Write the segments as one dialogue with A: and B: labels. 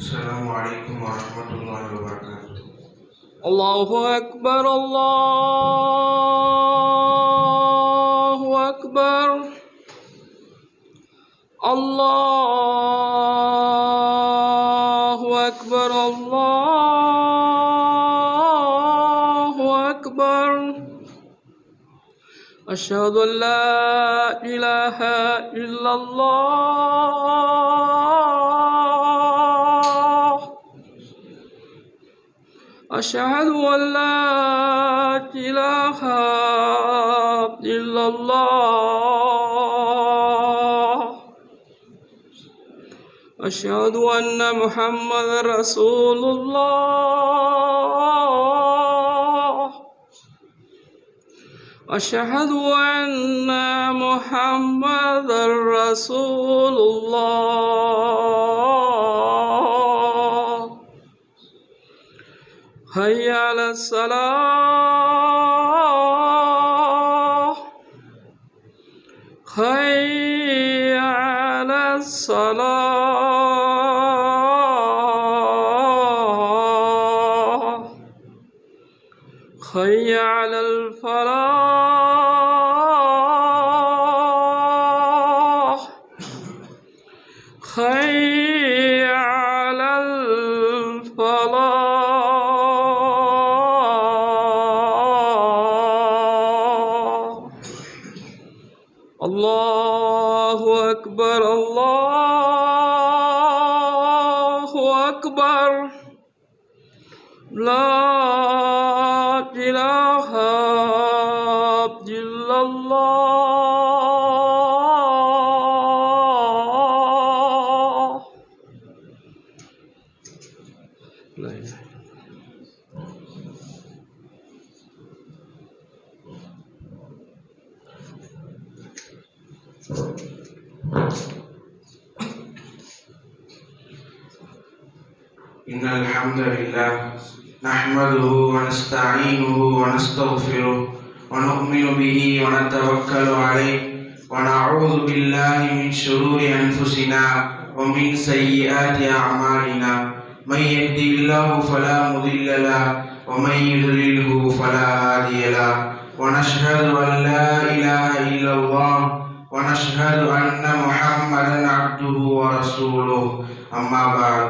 A: السلام عليكم ورحمة الله وبركاته.
B: الله أكبر الله أكبر الله أكبر الله أكبر أشهد أن لا إله إلا الله أشهد أن لا إله إلا الله أشهد أن محمد رسول الله أشهد أن محمد رسول الله هيا على الصلاة هيا على الصلاة هيا على الفلاح هيا على الفلاح الله أكبر الله أكبر لا إله إلا الله لا إله
A: إن الحمد لله نحمده ونستعينه ونستغفره ونؤمن به ونتوكل عليه ونعوذ بالله من شرور أنفسنا ومن سيئات أعمالنا من يهده الله فلا مضل له ومن يضلله فلا هادي له ونشهد أن لا إله إلا الله ونشهد أن محمدا عبده ورسوله أما بعد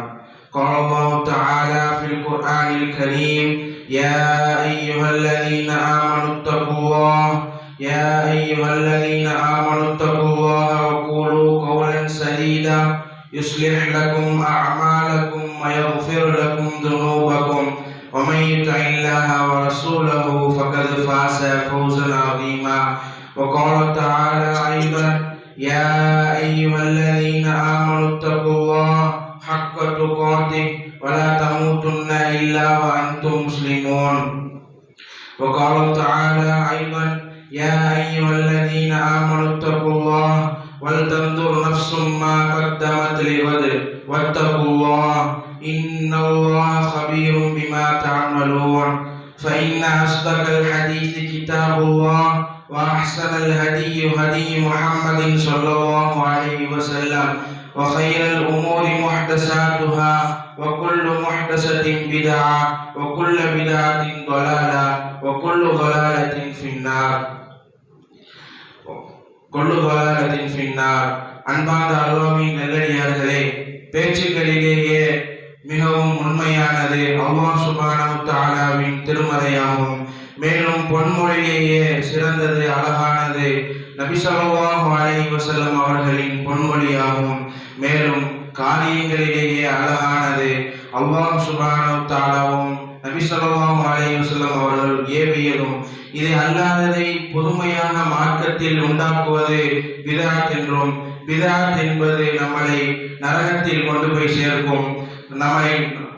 A: قال الله تعالى في القرآن الكريم يا أيها الذين آمنوا اتقوا الله يا أيها الذين آمنوا اتقوا الله وقولوا قولا سديدا يصلح لكم أعمالكم ويغفر لكم ذنوبكم ومن يطع الله ورسوله فقد فاز فوزا عظيما وقال تعالى أيضا يا أيها الذين آمنوا اتقوا الله حق تقاته ولا تموتن إلا وأنتم مسلمون وقال تعالى أيضا يا أيها الذين آمنوا اتقوا الله ولتنظر نفس ما قدمت لغد واتقوا الله إن الله خبير بما تعملون فإن أصدق الحديث كتاب الله وأحسن الهدي هدي محمد صلى الله عليه وسلم وخير الأمور محدثاتها وكل محدثة بدعة وكل بدعة ضلالة وكل ضلالة في النار كل ضلالة في النار அன்பார்ந்த அல்லாஹ்வின் நல்லடியார்களே, பேச்சுக்களிலேயே மிகவும் உண்மையானது அல்லாஹ் சுப்ஹானஹு வ தஆலாவின் திருமறையாகும். மேலும் பொன்மொழியிலேயே சிறந்தது அழகானது நபி ஸல்லல்லாஹு அலைஹி வஸல்லம் அவர்களின் பொன்மொழியாகும். மேலும் காரியங்களிலேயே அழகானது அல்லாஹ் சுப்ஹானஹு வ தஆலாவும் நபி ஸல்லல்லாஹு அலைஹி வஸல்லம் அவர்கள் ஏவியதும். இதை அல்லாததை பொதுமையான மார்க்கத்தில் உண்டாக்குவது பித்அத் என்றும், பித்அத் என்பது நம்மளை நரகத்தில் கொண்டு போய் சேர்க்கும், நம்மை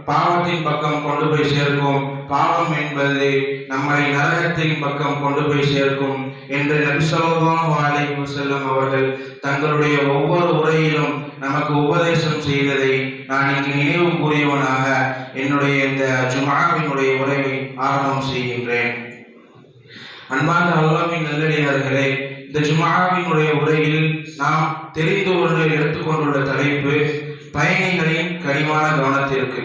A: பாவத்தின் பக்கம் கொண்டு போய் சேர்க்கும், பாவம் என்பது நம்மை நரகத்தின் பக்கம் கொண்டு போய் சேர்க்கும் என்று நபி ஸல்லல்லாஹு அலைஹி வஸல்லம் அவர்கள் தங்களுடைய ஒவ்வொரு உரையிலும் நமக்கு உபதேசம் செய்ததை நான் இங்கு நினைவு கூறியவனாக என்னுடைய இந்த ஜும்ஆவினுடைய உரையை ஆரம்பம் செய்கின்றேன். அன்பார்ந்த அல்லாஹ்வின் நல்லடியார்களே, இந்த ஜும்ஆவினுடைய உரையில் நாம் தெரிந்து கொண்டு எடுத்துக்கொண்டுள்ள தலைப்பு பயணிகளின் கனிவான கவனத்திற்கு.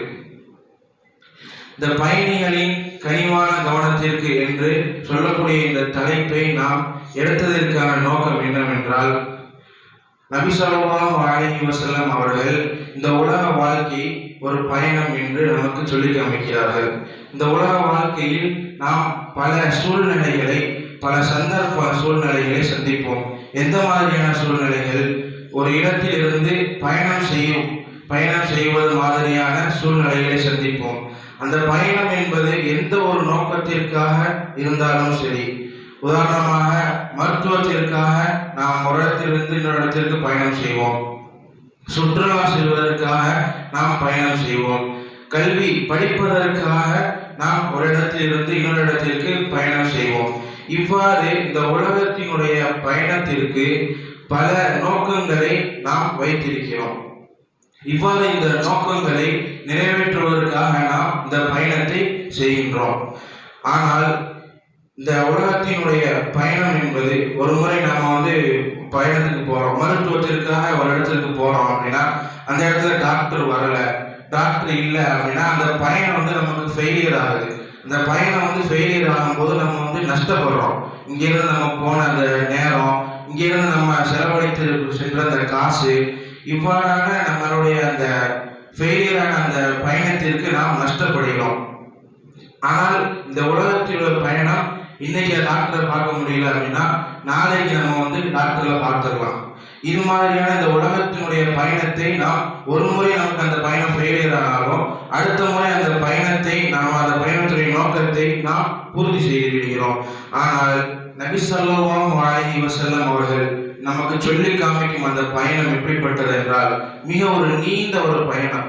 A: இந்த பயணிகளின் கனிவான கவனத்திற்கு என்று சொல்லக்கூடிய இந்த தலைப்பை நாம் எடுத்ததற்கான நோக்கம் என்னவென்றால், நபி ஸல்லல்லாஹு அலைஹி வஸல்லம் அவர்கள் இந்த உலக வாழ்க்கை ஒரு பயணம் என்று நமக்கு சொல்லி காமிக்கிறார்கள். இந்த உலக வாழ்க்கையில் நாம் பல சூழ்நிலைகளை, பல சந்தர்ப்ப சூழ்நிலைகளை சந்திப்போம். எந்த மாதிரியான சூழ்நிலைகள்? ஒரு இடத்தில் இருந்து பயணம் செய்வது மாதிரியான சூழ்நிலைகளை சந்திப்போம். அந்த பயணம் என்பது எந்த ஒரு நோக்கத்திற்காக இருந்தாலும் சரி, உதாரணமாக மருத்துவத்திற்காக நாம் ஒரு இடத்திலிருந்து இன்னொரு இடத்திற்கு பயணம் செய்வோம், சுற்றுலா செல்வதற்காக நாம் பயணம் செய்வோம், கல்வி படிப்பதற்காக நாம் ஒரு இடத்திலிருந்து இன்னொரு இடத்திற்கு பயணம் செய்வோம். இவ்வாறு இந்த உலகத்தினுடைய பயணத்திற்கு பல நோக்கங்களை நாம் வைத்திருக்கிறோம். இவ்வாறு இந்த நோக்கங்களை நிறைவேற்றுவதற்காக நாம் இந்த பயணத்தை செய்கின்றோம். ஆனால் இந்த உலகத்தினுடைய பயணம் என்பது, ஒரு முறை நாம் பயணத்துக்கு போறோம், மருத்துவத்திற்காக ஒரு இடத்துக்கு போறோம் அப்படின்னா அந்த இடத்துல டாக்டர் வரல, டாக்டர் இல்லை அப்படின்னா அந்த பயணம் நமக்கு ஃபெயிலியர் ஆகுது. அந்த பயணம் ஃபெயிலியர் ஆகும்போது நம்ம நஷ்டப்படுறோம். இங்கிருந்து நம்ம போன அந்த நேரம், இங்கிருந்து நம்ம செலவழித்து சென்ற அந்த காசு, இவ்வாறான நம்மளுடைய அந்த ஃபெயிலியரான அந்த பயணத்திற்கு நாம் நஷ்டப்படுகிறோம். ஆனால் இந்த உலகத்திலுள்ள பயணம், இன்னைக்கு டாக்டரை பார்க்க முடியல அப்படின்னா நாளைக்கு நம்ம டாக்டர்ல பார்த்துடலாம். இது மாதிரியான இந்த உலகத்தினுடைய பயணத்தை நாம் ஒரு முறை நமக்கு அந்த பயணம் ஃபெயிலியர் ஆனாலும் அடுத்த முறை அந்த பயணத்தை அந்த பயணத்துடைய நோக்கத்தை நாம் பூர்த்தி செய்து விடுகிறோம். ஆனால் நபி ஸல்லல்லாஹு அலைஹி வஸல்லம் அவர்கள் நமக்கு சொல்லி காமிக்கும் அந்த பயணம் எப்படிப்பட்டது என்றால், மிக ஒரு நீண்ட ஒரு பயணம்.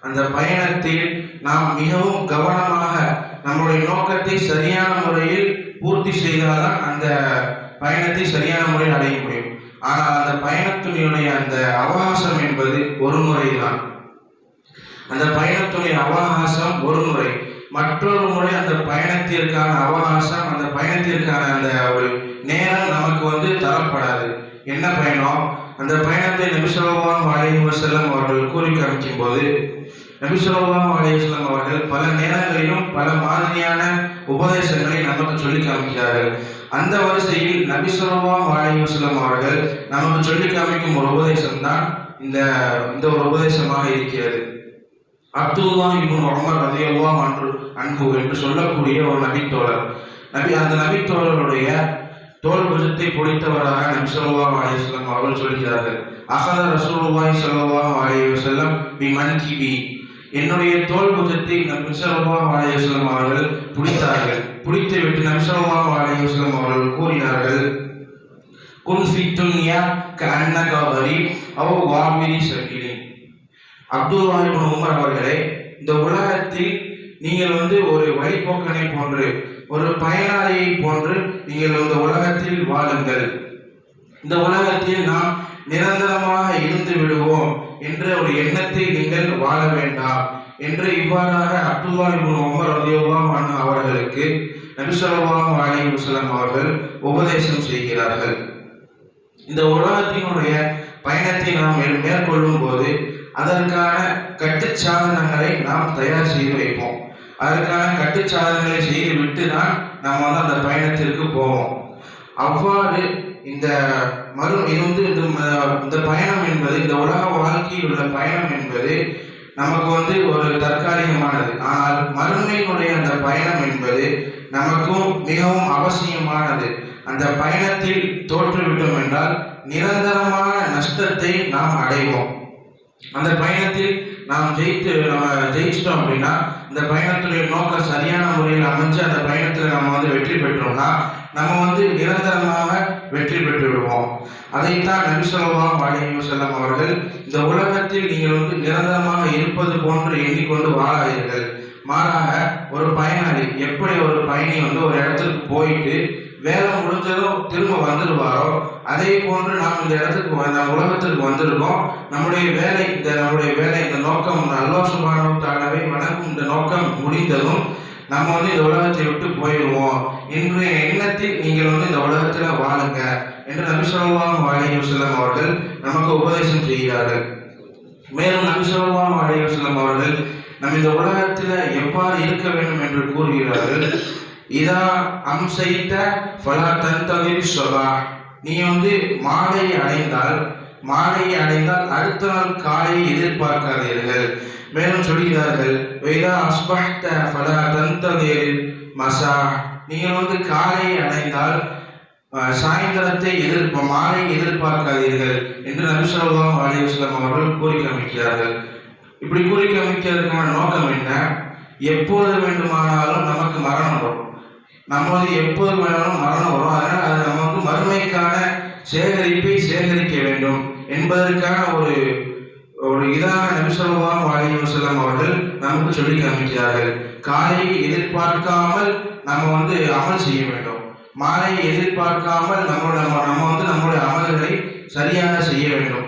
A: அந்த பயணத்தில் நாம் மிகவும் கவனமாக நம்முடைய நோக்கத்தை சரியான முறையில் பூர்த்தி செய்தால்தான் அந்த பயணத்தை சரியான முறையில் அடைய முடியும். ஆனால் அந்த பயணத்துடைய அந்த அவகாசம் என்பது ஒரு முறைதான். அந்த பயணத்துடைய அவகாசம் ஒரு முறை, மற்றொரு முறை அந்த பயணத்திற்கான அவகாசம், அந்த பயணத்திற்கான அந்த ஒரு நேரம் நமக்கு தரப்படாது. என்ன பயணம்? அந்த பயணத்தை நபி ஸல்லல்லாஹு அலைஹி வஸல்லம் அவர்கள் கூறி காமிக்கும் போது, நபி ஸல்லல்லாஹு அலைஹி வஸல்லம் அவர்கள் பல நேரங்களிலும் பல மாதிரியான உபதேசங்களை நமக்கு சொல்லி காமிக்கிறார்கள். அந்த வரிசையில் நபி ஸல்லல்லாஹு அலைஹி வஸல்லம் அவர்கள் நமக்கு சொல்லி காமிக்கும் ஒரு உபதேசம் தான் இந்த ஒரு உபதேசமாக இருக்கிறது. அப்துல்லா இப்னு உமர் ரலியல்லாஹு அன்ஹு என்று சொல்லக்கூடிய ஒரு நபித்தோழர், அந்த நபித்தோழருடைய தோல் புஜத்தை பிடித்தவராக நபி ஸல்லல்லாஹு அலைஹி வஸல்லம் அவர்கள் சொல்கிறார்கள், அஹத ரசூலுல்லாஹி ஸல்லல்லாஹு அலைஹி வஸல்லம் பி மன்கிபி, என்னுடைய தோல் புஜத்தை நபி ஸல்லல்லாஹு அலைஹி வஸல்லம் அவர்கள் பிடித்தார்கள். பிடித்துவிட்டு நபி ஸல்லல்லாஹு அலைஹி வஸல்லம் அவர்கள் கூறினார்கள், குன் ஃபி துன்யா கஅன்னக கரீப் அவ் வாபிரி சபீலின். அப்துல்லா இப்னு உமர் அவர்களே, இந்த உலகத்தில் நீங்கள் ஒரு வழிபோக்கனை போன்று, ஒரு பயனாளியை போன்று நீங்கள் இந்த உலகத்தில் வாழுங்கள். இந்த உலகத்தில் நாம் நிரந்தரமாக இருந்து விடுவோம் என்ற ஒரு எண்ணத்தை நீங்கள் வாழ வேண்டாம் என்று இவ்வாறாக அப்துல்லா இப்னு உமர் ரலியல்லாஹு அன்ஹு அவர்களுக்கு நபி ஸல்லல்லாஹு அலைஹி வஸல்லம் அவர்கள் உபதேசம் செய்கிறார்கள். இந்த உலகத்தினுடைய பயணத்தை நாம் மேற்கொள்ளும் போது அதற்கான கட்டுச்சாதனங்களை நாம் தயார் செய்து வைப்போம். அதற்கான கட்டுச்சாதனங்களை செய்துவிட்டு தான் நாம் அந்த பயணத்திற்கு போவோம். அவ்வாறு இந்த பயணம் என்பது, இந்த உலக வாழ்க்கையில் உள்ள பயணம் என்பது நமக்கு ஒரு தற்காலிகமானது. ஆனால் மறுமையினுடைய அந்த பயணம் என்பது நமக்கும் மிகவும் அவசியமானது. அந்த பயணத்தில் தோற்றுவிட்டோம் என்றால் நிரந்தரமான நஷ்டத்தை நாம் அடைவோம். அந்த பயணத்தில் நாம் ஜெயிச்சிட்டோம் அப்படின்னா, இந்த பயணத்துடைய நோக்கம் சரியான முறையில் அமைஞ்சு அந்த பயணத்தில் நம்ம வெற்றி பெற்றோம்னா நம்ம நிரந்தரமாக வெற்றி பெற்று விடுவோம். அதைத்தான் நபி ஸல்லல்லாஹு அலைஹி வஸல்லம் அவர்கள், இந்த உலகத்தில் நீங்கள் நிரந்தரமாக இருப்பது போன்று எண்ணிக்கொண்டு வாழாதீர்கள். மாறாக ஒரு பயனாளி எப்படி ஒரு பயணி ஒரு இடத்துக்கு போயிட்டு வேலை முடிஞ்சதும் திரும்ப வந்துடுவாரோ, அதே போன்று நாம் இந்த இடத்துக்கு நம்ம உலகத்திற்கு வந்திருக்கோம். நம்முடைய வேலை இந்த நோக்கம் அல்லாஹ் சுப்ஹானஹு வ தஆலாவை வணங்கும் இந்த நோக்கம் முடிந்ததும் நம்ம இந்த உலகத்தை விட்டு போயிடுவோம் என்ற எண்ணத்தில் நீங்கள் இந்த உலகத்துல வாழுங்க என்று நபி ஸல்லல்லாஹு அலைஹி வஸல்லம் அவர்கள் நமக்கு உபதேசம் செய்கிறார்கள். மேலும் நபி ஸல்லல்லாஹு அலைஹி வஸல்லம் அவர்கள் நம்ம இந்த உலகத்தில் எவ்வாறு இருக்க வேண்டும் என்று கூறுகிறார்கள். இதா அம்சைத்த ஃபலா தன்ததிர் ஸபாஹ், நீ மாலையை அடைந்தால் அடுத்த நாள் காலையை எதிர்பார்க்காதீர்கள். மேலும் சொல்கிறார்கள், வைதா அஸ்பஹ்த ஃபலா தன்ததிர் மஸா, நீங்கள் காலையை அடைந்தால் சாயந்தரத்தை மாலை எதிர்பார்க்காதீர்கள் என்று நபி ஸல்லல்லாஹு அலைஹி வஸல்லம் அவர்கள் கூறி காமிக்கிறார்கள். இப்படி கூறி காமிக்கிறதுக்கான நோக்கம் என்ன? எப்போது வேண்டுமானாலும் நமக்கு மரணம் வரும். எப்போது வேணாலும் மரணம் வரும். அதனால் அது நமக்கு மறுமைக்கான சேகரிப்பை சேகரிக்க வேண்டும் என்பதற்கான ஒரு இதாக நபி ஸல்லல்லாஹு அலைஹி வஸல்லம் அவர்கள் நமக்கு சொல்லி காமிக்கிறார்கள். காலையை எதிர்பார்க்காமல் நம்ம அமல் செய்ய வேண்டும். மாலையை எதிர்பார்க்காமல் நம்முடைய அமல்களை சரியாக செய்ய வேண்டும்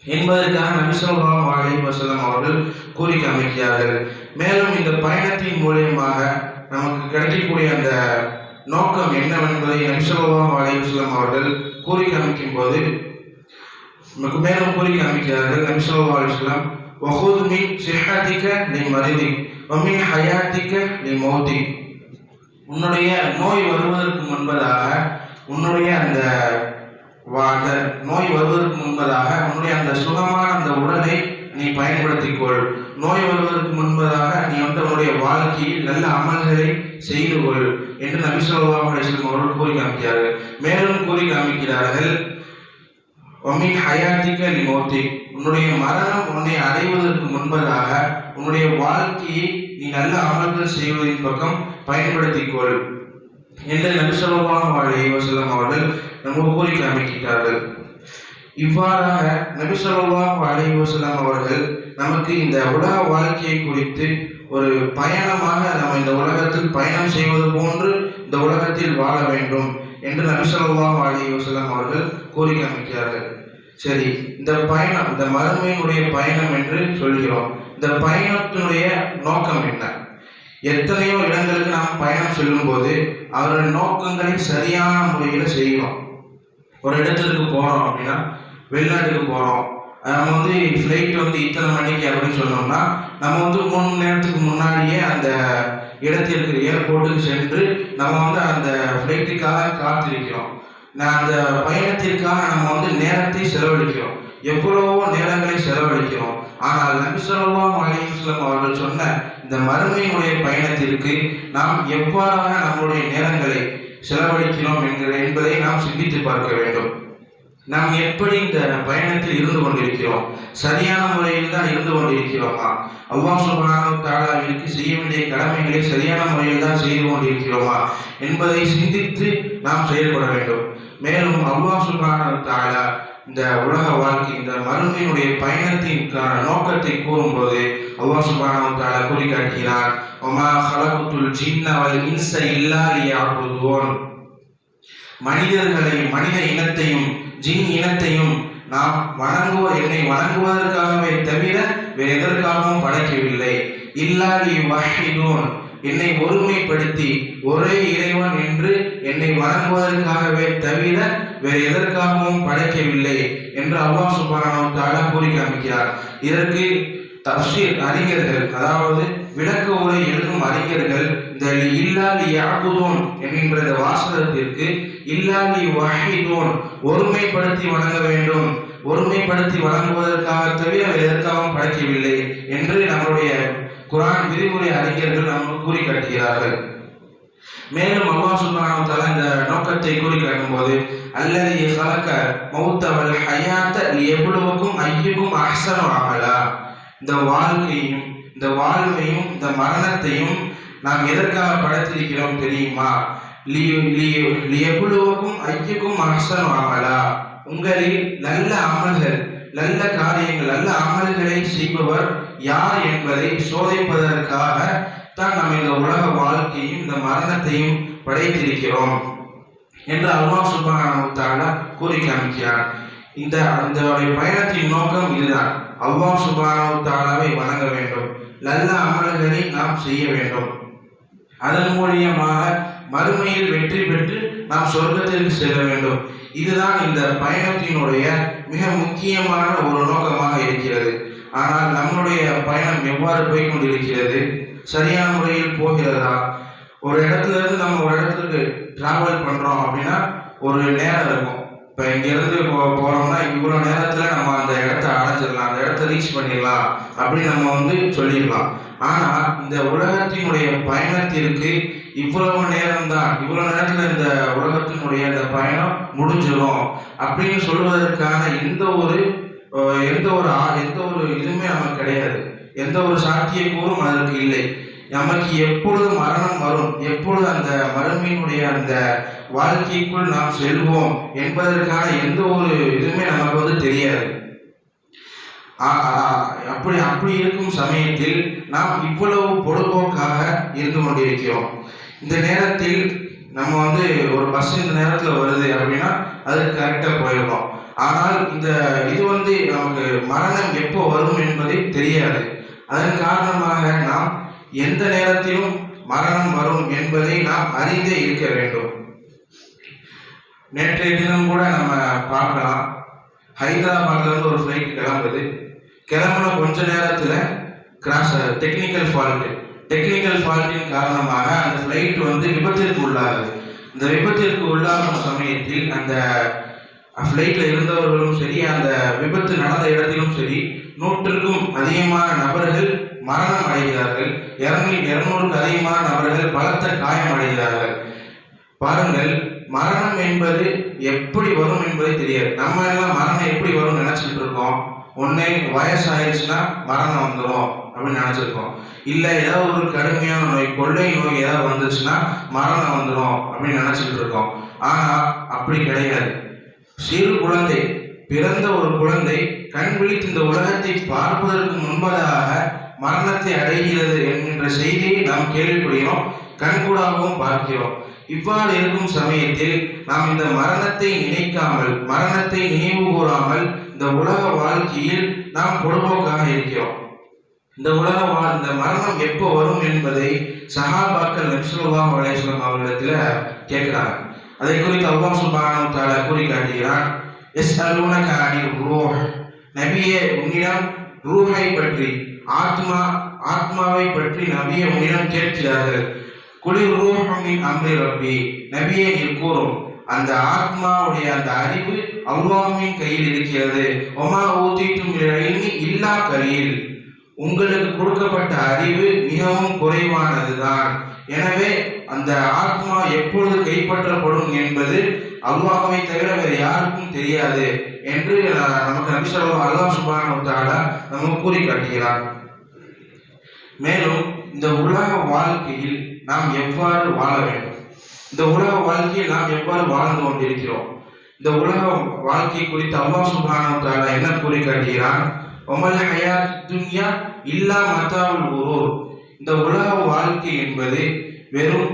A: என்பதற்காக நபி ஸல்லல்லாஹு அலைஹி வஸல்லம் அவர்கள் கூறி காமிக்கிறார்கள். மேலும் இந்த பயணத்தின் மூலியமாக நமக்கு கிடைக்கக்கூடிய அந்த நோக்கம் என்னவென்பதை நபி ஸல்லல்லாஹு அலைஹி வஸல்லம் அவர்கள் கூறி காமிக்கும் போது மேலும் கூறி காமிக்கிறார்கள். நபி ஸல்லல்லாஹு அலைஹி வஸல்லம் வஹுத் மின் சிஹ்ஹதிக லிமரிதிக் வ மின் ஹயாதிக லிமௌதிக், உன்னுடைய நோய் வருவதற்கு முன்பதாக உன்னுடைய அந்த சுகமான அந்த உடலை நீ பயன்படுத்திக்கொள். நோய் வருவதற்கு முன்பதாக நீ உன்னுடைய வாழ்க்கையில் நல்ல அமல்களை செய்து கொள் என்று நபி ஸல்லல்லாஹு அலைஹி வஸல்லம் அவர்கள் கூறி காமிக்கிறார்கள். மேலும் கூறி காமிக்கிறார்கள், ஒமின் ஹயாத்திக லிமௌத்திக், உன்னுடைய மரணம் உன்னை அடைவதற்கு முன்பதாக உன்னுடைய வாழ்க்கையை நீ நல்ல அமல்கள் செய்வதின் பக்கம் பயன்படுத்திக்கொள் என்று நபி ஸல்லல்லாஹு அலைஹி வஸல்லம் அவர்கள் நமக்கு கூறி காமிக்கிறார்கள். இவ்வாறாக நபி ஸல்லல்லாஹு அலைஹி வஸல்லம் அவர்கள் நமக்கு இந்த உலக வாழ்க்கையை குறித்து ஒரு பயணமாக நம்ம இந்த உலகத்தில் பயணம் செய்வது போன்று இந்த உலகத்தில் வாழ வேண்டும் என்று நபி ஸல்லல்லாஹு அலைஹி வஸல்லம் அவர்கள் கூறி காமிக்கிறார்கள். சரி, இந்த பயணம், இந்த மறுமையினுடைய பயணம் என்று சொல்கிறோம். இந்த பயணத்தினுடைய நோக்கம் என்ன? எத்தனையோ இடங்களுக்கு நாம் பயணம் செல்லும் போது அவருடைய நோக்கங்களை சரியான முறையில் செய்கிறோம். ஒரு இடத்திற்கு போகிறோம் அப்படின்னா, வெளிநாட்டுக்கு போகிறோம், நம்ம ஃப்ளைட் இத்தனை மணிக்கு அப்படின்னு சொன்னோம்னா நம்ம 3 மணி நேரத்துக்கு முன்னாடியே அந்த இடத்திற்கு ஏர்போர்ட்டுக்கு சென்று நம்ம அந்த ஃப்ளைட்டுக்காக காத்திருக்கிறோம். அந்த பயணத்திற்காக நம்ம நேரத்தை செலவழிக்கிறோம், எவ்வளவோ நேரங்களை செலவழிக்கிறோம். ஆனால் நபி ஸல்லல்லாஹு அலைஹி வஸல்லம் அவர்கள் சொன்ன இந்த மறுமையினுடைய பயணத்திற்கு நாம் எவ்வாறாக நம்முடைய நேரங்களை செலவழிக்கிறோம் என்பதை நாம் சிந்தித்து பார்க்க வேண்டும். நாம் எப்படி இந்த பயணத்தில் இருந்து கொண்டிருக்கிறோம்? சரியான முறையில் தான் இருந்து கொண்டிருக்கிறோமா? அல்லாஹ் சுப்ஹானஹு வ தஆலாவிற்கு செய்ய வேண்டிய கடமைகளை சரியான முறையில் தான் செய்து கொண்டிருக்கிறோமா என்பதை சிந்தித்து நாம் செயல்பட வேண்டும். மேலும் அல்லாஹ் சுப்ஹானஹு வ தஆலா இந்த உலக வாழ்க்கை, இந்த மறுமையினுடைய பயணத்தின் நோக்கத்தை கூறும்போது அல்லாஹ் சுப்ஹானஹு வ தஆலா கூறி காட்டுகிறார், வமா ஹலகுத்துல் ஜின்ன வல் இன்ஸ இல்லா லியஅபுதுன், மனித இனத்தையும் ஜின் இனத்தையும் நாம் என்னை வணங்குவதற்காகவே தவிர வேறு எதற்காகவும் படைக்கவில்லை. இல்லா லியுவஹிதுன், என்னை ஒருமைப்படுத்தி ஒரே இறைவன் என்று என்னை வணங்குவதற்காகவே தவிர வேறு எதற்காகவும் படைக்கவில்லை என்று அல்லாஹ் சுப்ஹானஹு வ தஆலா கூறி காமிக்கிறார். இதற்கு தஃப்சீர் அறிஞர்கள், அதாவது விளக்க உரை எழுதும் அறிஞர்கள், இந்த இல்லா லியஅபுதுன் என்கின்ற இந்த வாசகத்திற்கு இல்லா லியுவஹிதுன், ஒருமைப்படுத்தி வணங்க வேண்டும், ஒருமைப்படுத்தி வணங்குவதற்காக தவிர வேறு எதற்காகவும் படைக்கவில்லை என்று நம்முடைய குர்ஆன் விரிவுரை அறிஞர்கள் நமக்கு கூறி காட்டுகிறார்கள். மேலும் அல்லாஹ் சுப்ஹானஹு வ தஆலா இந்த நோக்கத்தை கூறி காட்டும்போது, அல்லதி ஹலக மௌத வல் ஹயாத லியப்லுவக்கும் அய்யுக்கும் அஹ்ஸனு அமலா, இந்த வாழ்க்கையும் இந்த வாழ்வையும் இந்த மரணத்தையும் நாம் எதற்காக படைத்திருக்கிறோம் தெரியுமா? லியப்லுவக்கும் அய்யுக்கும் அஹ்ஸனு அமலா, உங்களில் நல்ல அமல்கள், நல்ல காரியங்கள், நல்ல அமல்களை செய்பவர் யார் என்பதை சோதிப்பதற்காக தான் நாம் இந்த உலக வாழ்க்கையும் இந்த மரணத்தையும் படைத்திருக்கிறோம் என்று அல்லாஹ் சுப்ஹானஹு வ தஆலா கூறி காமிக்கிறார். இந்த பயணத்தின் நோக்கம் இதுதான். அல்லாஹ் சுப்ஹானஹு வ தஆலாவை வணங்க வேண்டும், நல்ல அமல்களை நாம் செய்ய வேண்டும். அதன் மூலியமாக மறுமையில் வெற்றி பெற்று நாம் சொர்க்கத்திற்கு செல்ல வேண்டும். இதுதான் இந்த பயணத்தினுடைய மிக முக்கியமான ஒரு நோக்கமாக இருக்கிறது. ஆனால் நம்முடைய பயணம் எவ்வாறு போய் கொண்டிருக்கிறது? சரியான முறையில் போகிறதா? ஒரு இடத்துல இருந்து நம்ம ஒரு இடத்துக்கு டிராவல் பண்றோம் அப்படின்னா ஒரு நேரம் இருக்கும். இப்போ இங்கிருந்து போறோம்னா இவ்வளோ நேரத்துல நம்ம அந்த இடத்த அடைஞ்சிடலாம், அந்த இடத்த ரீச் பண்ணிடலாம் அப்படின்னு நம்ம சொல்லிடலாம். ஆனா இந்த உலகத்தினுடைய பயணத்திற்கு இவ்வளவு நேரம் தான், இவ்வளவு நேரத்துல இந்த உலகத்தினுடைய அந்த பயணம் முடிஞ்சிடும் அப்படின்னு சொல்வதற்கான எந்த ஒரு இதுவுமே நமக்கு கிடையாது. எந்த ஒரு சாத்தியக்கூறும் அதற்கு இல்லை. நமக்கு எப்பொழுது மரணம் வரும், எப்பொழுது அந்த மறுமையினுடைய அந்த வாழ்க்கைக்குள் நாம் செல்வோம் என்பதற்கான எந்த ஒரு இதுவுமே நமக்கு தெரியாது. அப்படி இருக்கும் சமயத்தில் நாம் இவ்வளவு பொழுதுபோக்காக இருந்து கொண்டிருக்கிறோம். இந்த நேரத்தில் நம்ம ஒரு பஸ் இந்த நேரத்தில் வருது அப்படின்னா அதுக்கு கரெக்டாக போயிடுறோம். ஆனால் இது நமக்கு மரணம் எப்போ வரும் என்பதை தெரியாது. அதன் காரணமாக நாம் எந்த நேரத்திலும் மரணம் வரும் என்பதை நாம் அறிந்தே இருக்க வேண்டும். நேற்றைய தினம் கூட நம்ம பார்க்கலாம், ஹைதராபாத்ல இருந்து ஒரு ஃப்ளைட் கிளம்புன கொஞ்ச நேரத்துல கிராஷ் டெக்னிக்கல் ஃபால்ட்டின் காரணமாக அந்த ஃப்ளைட் விபத்திற்கு உள்ளாகுது. இந்த விபத்திற்கு உள்ளாகும் சமயத்தில் அந்த ஃப்ளைட்ல இருந்தவர்களும் சரி, அந்த விபத்து நடந்த இடத்திலும் சரி, 100க்கும் அதிகமான நபர்கள் மரணம் அடைகிறார்கள். 200க்கு அதிகமான நபர்கள் பலத்த காயம் அடைகிறார்கள். பாருங்கள், மரணம் என்பது எப்படி வரும் என்பதை தெரியாது. நம்ம எல்லாம் மரணம் எப்படி வரும் நினைச்சிட்டு இருக்கோம். ஒன்னே வயசாயிருச்சுன்னா மரணம் வந்துடும் அப்படின்னு நினைச்சிருக்கோம். இல்ல ஏதாவது ஒரு கடுமையான நோய், கொள்ளை நோய் ஏதாவது வந்துச்சுன்னா மரணம் வந்துடும் அப்படின்னு நினைச்சிட்டு இருக்கோம். ஆனா அப்படி கிடையாது. சிறு குழந்தை, பிறந்த ஒரு குழந்தை கண் விழித்து இந்த உலகத்தை பார்ப்பதற்கு முன்பதாக மரணத்தை அடைகிறது என்கின்ற செய்தியை நாம் கேள்விப்படுகிறோம், கண்கூடாகவும் பார்க்கிறோம். இவ்வாறு இருக்கும் சமயத்தில் நாம் இந்த மரணத்தை நினைக்காமல், மரணத்தை நினைவு கூறாமல் இந்த உலக வாழ்க்கையில் நாம் பொழுதுபோக்காக இருக்கிறோம். இந்த மரணம் எப்போ வரும் என்பதை சஹாபாக்கள் நபி ஸல்லல்லாஹு அலைஹி வஸல்லம் அவர்களிடத்துல கேட்கிறாங்க. அதை குறித்து அல்லாஹ் சுப்ஹானஹு வ தஆலா கூறி காட்டுகிறான், யஸ்அலூனக அனிர் ரூஹ், நபியே உன்னிடம் ரூஹை பற்றி, ஆத்மாவை பற்றி நபியே உன்னிடம் கேட்கிறார்கள். குலிர் ரூஹு மின் அம்ரி ரப்பி, நபியே நீர் கூறும் அந்த ஆத்மாவுடைய அந்த அறிவு அல்லாஹ்வின் கையில் இருக்கிறது. வமா ஊதீதும் மினல் இல்மி இல்லா கலீல், உங்களுக்கு கொடுக்கப்பட்ட அறிவு மிகவும் குறைவானதுதான். எனவே அந்த ஆத்மா எப்பொழுது கைப்பற்றப்படும் என்பது அல்லாஹ்வை தவிர வேறு யாருக்கும் தெரியாது என்று நமக்கு நபி ஸல்லல்லாஹு அல்லாஹ் சுப்ஹானஹு வ தஆலா நமக்கு கூறி காட்டுகிறார். மேலும் இந்த உலக வாழ்க்கையில் நாம் எவ்வாறு வாழ வேண்டும், இந்த உலக வாழ்க்கையில் நாம் எவ்வாறு வாழ்ந்து கொண்டிருக்கிறோம், இந்த உலக வாழ்க்கை குறித்து அல்லாஹ் சுப்ஹானஹு வ தஆலா என்ன கூறி காட்டுகிறான், வமல் ஹயாத் துன்யா இல்லா மத்தாஉல் குரூர், இந்த உலக வாழ்க்கை என்பது வெறும்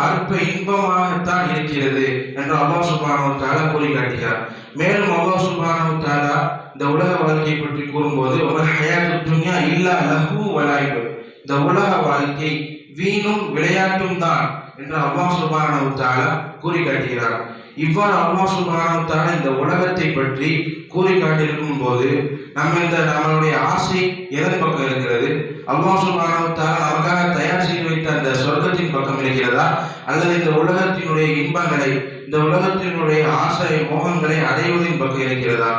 A: அற்ப இன்பமாகத்தான் இருக்கிறது என்று அல்லாஹ் சுப்ஹானஹு வ தஆலா கூறி காட்டுகிறார். மேலும் அல்லாஹ் சுப்ஹானஹு வ தஆலா இந்த உலக வாழ்க்கையை பற்றி கூறும்போது வமல் ஹயாத் துன்யா இல்லா லஹு வ லைப், இந்த உலக வாழ்க்கை வீணும் விளையாட்டும் தான் என்று அல்லாஹ் சுப்ஹானஹு வ தஆலா கூறி காட்டுகிறார். இவ்வாறு அல்லாஹ் சுப்ஹானஹு வ தஆலா இந்த உலகத்தை பற்றி கூறி காட்டியிருக்கும் போது நம்மளுடைய ஆசை எதன் பக்கம் இருக்கிறது? அல்லாஹ் சுப்ஹானஹு வ தஆலா நமக்காக தயார் செய்து வைத்த அந்த சொர்க்கத்தின் பக்கம் இருக்கிறதா, அல்லது இந்த உலகத்தினுடைய இன்பங்களை, இந்த உலகத்தினுடைய ஆசை மோகங்களை அடைவதின் பக்கம் இருக்கிறதா?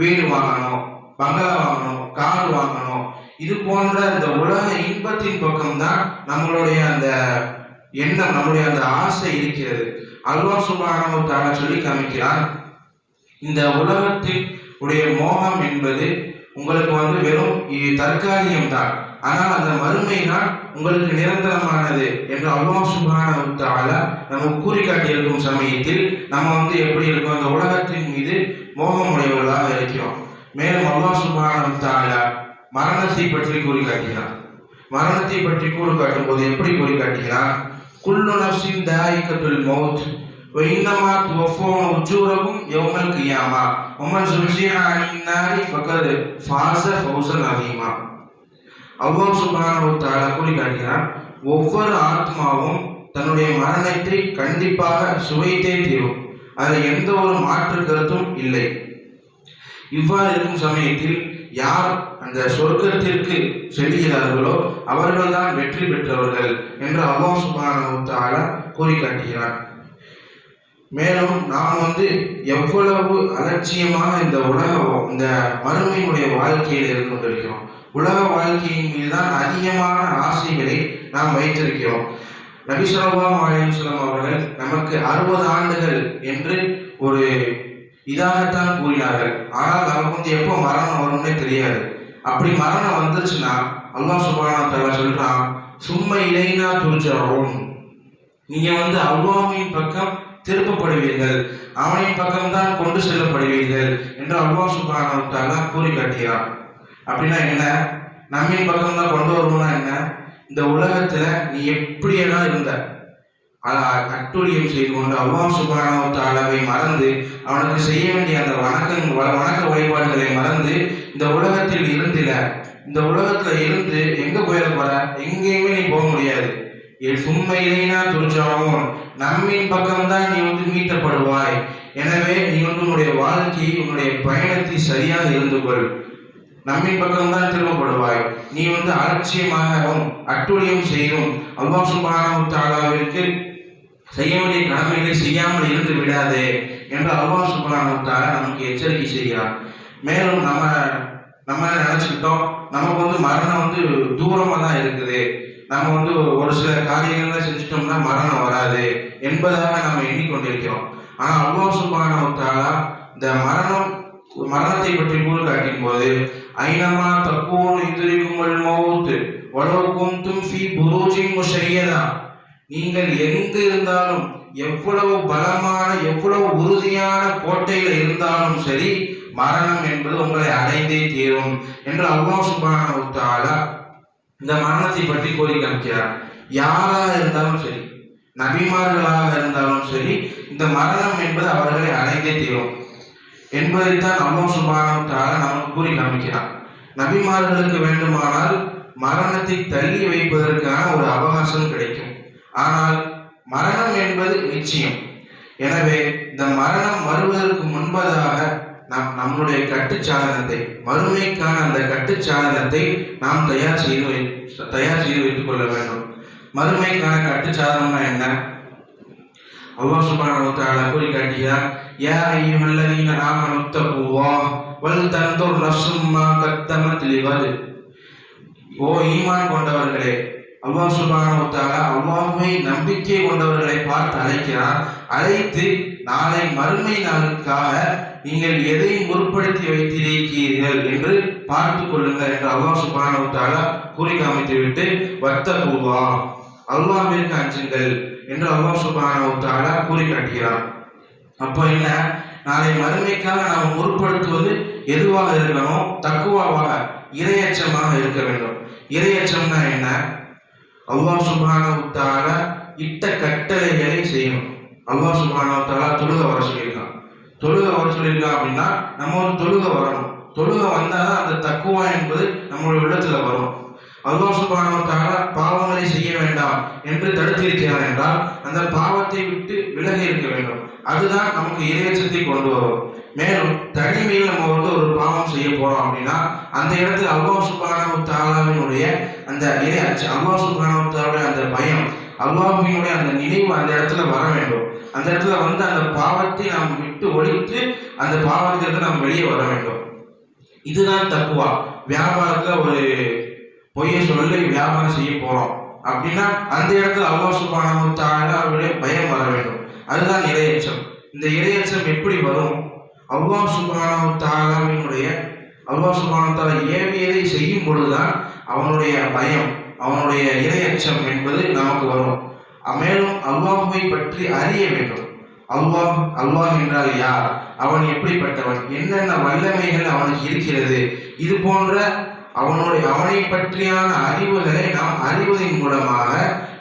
A: வீடு வாங்கணும், பங்களா வாங்கணும், கார் வாங்கணும், இது போன்ற இந்த உலக இன்பத்தின் பக்கம் தான் நம்மளுடைய அந்த எண்ணம், நம்முடைய அந்த ஆசை இருக்கிறது. அல்லாஹ் சுப்ஹானஹு வ தஆலா சொல்லி காமிக்கிறான், இந்த உலகத்தில் உடைய மோகம் என்பது உங்களுக்கு வெறும் தற்காலிகம் தான், ஆனால் அந்த மறுமை தான் உங்களுக்கு நிரந்தரமானது என்று அல்லாஹ் சுப்ஹானஹு வ தஆலா நம்ம கூறி காட்டியிருக்கும் சமயத்தில் நம்ம எப்படி இருக்கோம், அந்த உலகத்தின் மீது மோகமுடையவர்களாக இருக்கிறோம். மேலும் அல்லாஹ் சுப்ஹானஹு வ தஆலா மரணத்தை பற்றி கூறி காட்டுகிறான். மரணத்தை பற்றி கூறி காட்டும் போது எப்படி கூறி காட்டுகிறான், குல்லு நஃப்ஸின் தாயிகத்துல் மௌத் வ இன்னமா துவஃபூன உஜூரகும் யௌமல் கியாமா வ மன் ஸுஹ்ஸிஹ அனின் நாரி ஃபகத் ஃபாஸ ஃபௌஸன் அதீமா. அல்லாஹ் சுப்ஹானஹு வ தஆலா கூறி காட்டுகிறான், ஒவ்வொரு ஆத்மாவும் தன்னுடைய மரணத்தை கண்டிப்பாக சுவைத்தே தீரும், அதில் எந்த ஒரு மாற்று கருத்தும் இல்லை. இவ்வாறு இருக்கும் சமயத்தில் யார் அந்த சொர்க்கத்திற்கு செல்கிறார்களோ அவர்கள்தான் வெற்றி பெற்றவர்கள் என்று அல்லாஹ் சுப்ஹானஹு வ தஆலா கூறி காட்டுகிறார். மேலும் நாம் எவ்வளவு அலட்சியமாக இந்த மறுமையினுடைய வாழ்க்கையில் இருந்து கொண்டிருக்கிறோம். உலக வாழ்க்கையின் மீது தான் அதிகமான ஆசைகளை நாம் வைத்திருக்கிறோம். நபி ஸல்லல்லாஹு அலைஹி வஸல்லம் அவர்கள் நமக்கு 60 ஆண்டுகள் என்று ஒரு இதாகத்தான் கூறினார்கள். ஆனால் நமக்கு எப்போ மரணம் வரும்னே தெரியாது. அப்படி மரணம் வந்துருச்சுன்னா அல்லாஹ் சுப்ஹானஹு வ தஆலா சொல்றான், சும்ம இலைனா துர்ஜஊன், நீங்க அல்லாஹ்வின் பக்கம் திருப்பப்படுவீர்கள், அவனின் பக்கம்தான் கொண்டு செல்லப்படுவீர்கள் என்று அல்லாஹ் சுப்ஹானஹு வ தஆலா கூறி காட்டுகிறார். அப்படின்னா என்ன? நம்மின் பக்கம் தான் கொண்டு வருவோம்னா என்ன? இந்த உலகத்துல நீ எப்படியெல்லாம் இருந்த அட்டுழியம் செய்து கொண்டு அல்லாஹ் சுப்ஹானஹு வ தஆலாவை மறந்து அவனுக்கு செய்ய வேண்டிய அந்த வணக்க வழிபாடுகளை மறந்து இந்த உலகத்தில் இருந்தில, இந்த உலகத்துல இருந்து எங்க போயிட போற? எங்கேயுமே நீ போக முடியாது. சும்மையிலேனா துர்ஜாவும், நம்மின் பக்கம்தான் நீ மீட்டப்படுவாய். எனவே நீ உன்னுடைய வாழ்க்கையை உன்னுடைய பயணத்தை சரியாக இருந்து கொள், நம்மின் பக்கம்தான் திரும்பப்படுவாய். நீ அலட்சியமாகவும் அட்டுழியம் செய்தும் அல்லாஹ் சுப்ஹானஹு வ தஆலாவிற்கு செய்ய வேண்டிய கடமைகளை செய்யாமல் இருந்து விடாதே என்று அல்லாஹ் சுப்ஹானஹு வ தஆலா நமக்கு எச்சரிக்கை செய்கிறார். மேலும் நம்ம நினைச்சுக்கிட்டோம் நமக்கு மரணம் தூரமா தான் இருக்குது, நம்ம ஒரு சில காரியங்கள்லாம் செஞ்சுட்டோம்னா மரணம் வராது என்பதாக நம்ம எண்ணிக்கொண்டிருக்கிறோம். ஆனா அல்லாஹ் சுப்ஹானஹு வ தஆலா இந்த மரணத்தை பற்றி கூறு காட்டும் போது, ஐனமா தக்கூனு யுத்ரிகுமுல் மௌத் வலவ் குன்தும் ஃபீ புரூஜின் முஷய்யதா, நீங்கள் எங்கு இருந்தாலும் எவ்வளவு பலமான எவ்வளவு உறுதியான கோட்டையில் இருந்தாலும் சரி மரணம் என்பது உங்களை அடைந்தே தீரும் என்று அல்லாஹ் சுப்ஹானஹு வ தஆலா இந்த மரணத்தை பற்றி கூறி காமிக்கிறார். யாராக இருந்தாலும் சரி, நபிமார்களாக இருந்தாலும் சரி, இந்த மரணம் என்பது அவர்களை அடைந்தே தீரும் என்பதைத்தான் அல்லாஹ் சுப்ஹானஹு வ தஆலா நமக்கு கூறி காமிக்கிறார். நபிமார்களுக்கு வேண்டுமானால் மரணத்தை தள்ளி வைப்பதற்கான ஒரு அவகாசம் கிடைக்கும். ஆனால் மரணம் என்பது நிச்சயம். எனவே இந்த மரணம் வருவதற்கு முன்பதாக நம்முடைய கட்டுச்சாதனத்தை, மறுமைக்கான அந்த கட்டுச்சாதனத்தை நாம் தயார் செய்து வைத்துக் கொள்ள வேண்டும். மறுமைக்கான கட்டுச்சாதனம்னா என்ன? அல்லாஹ் சுப்ஹானஹு வ தஆலா கூறி காட்டுகிறார், யா அய்யுஹல்லதீன ஆமனு தக்குல்லாஹ் வல் தன்துர் நஃப்ஸும் மா கத்தமத் லிகத். ஓ ஈமான் கொண்டவர்களே, அல்லாஹ் சுப்ஹானஹு வ தஆலா அல்லாஹ்வை நம்பிக்கை கொண்டவர்களை பார்த்து அழைக்கிறார். அழைத்து நாளை மறுமை நாளுக்காக நீங்கள் எதை முற்படுத்தி வைத்திருக்கிறீர்கள் என்று பார்த்துக் கொள்ளுங்கள் என்று அல்லாஹ் சுப்ஹானஹு வ தஆலா கூறி காமித்துவிட்டு, வத்தகுல்லாஹ், அல்லாஹ்விற்கு அஞ்சுங்கள் என்று அல்லாஹ் சுப்ஹானஹு வ தஆலா கூறி காட்டுகிறார். அப்போ என்ன? நாளை மறுமைக்காக நாம் முற்படுத்துவது எதுவாக இருக்கணும்? தக்குவாவாக, இறையச்சமாக இருக்க வேண்டும். இறையச்சம்னா என்ன? அல்லாஹ் சுப்ஹானஹு வ தஆலா இட்ட கட்டளைகளை செய்யணும். அல்லாஹ் சுப்ஹானஹு வ தஆலா தொழுக வர சொல்லியிருக்கான். தொழுக வர சொல்லியிருக்கான் அப்படின்னா நம்ம தொழுக வரணும். தொழுக வந்தாதான் அந்த தக்குவா என்பது நம்மளுடைய உள்ளத்துல வரும். அல்லாஹ் சுப்ஹானஹு வ தஆலா பாவங்களை செய்ய வேண்டாம் என்று தடுத்திருக்கிறார் என்றால் அந்த பாவத்தை விட்டு விலகி இருக்க வேண்டும். அதுதான் நமக்கு இறையச்சத்தை கொண்டு வரும். மேலும் தனிமையில் நம்ம ஒரு பாவம் செய்ய போறோம் அப்படின்னா அந்த இடத்துல அல்லாஹ் சுப்ஹானஹு வ தஆலாவினுடைய அந்த இறையச்சம், அல்லாஹ் சுப்ஹானஹு வ தஆலாவுடைய அந்த பயம், அல்லாஹ்வினுடைய அந்த நினைவு அந்த இடத்துல வர வேண்டும். அந்த இடத்துல அந்த பாவத்தை நாம் விட்டு ஒழித்து அந்த பாவத்திலிருந்து நாம் வெளியே வர வேண்டும். இதுதான் தக்குவா. வியாபாரத்துல ஒரு பொய்யை சொல்லி வியாபாரம் செய்ய போறோம் அப்படின்னா அந்த இடத்துல அல்லாஹ் சுப்ஹானஹு வ தஆலாவுடைய பயம் வர வேண்டும். அதுதான் இறையச்சம். இந்த இறையச்சம் எப்படி வரும்? அல்லாஹ் சுப்ஹானஹு வ தஆலாவினுடைய அல்லாஹ் சுப்ஹானஹு வ தஆலா ஏவியதை செய்யும் பொழுதுதான் அவனுடைய பயம், அவனுடைய இறையச்சம் என்பது நமக்கு வரும். மேலும் அல்லாஹ்வை பற்றி அறிய வேண்டும். அல்லாஹ் என்றால் யார், அவன் எப்படிப்பட்டவன், என்னென்ன வல்லமைகள் அவனுக்கு இருக்கிறது, இது போன்ற அவனை பற்றியான அறிவுகளை நாம் அறிவதன் மூலமாக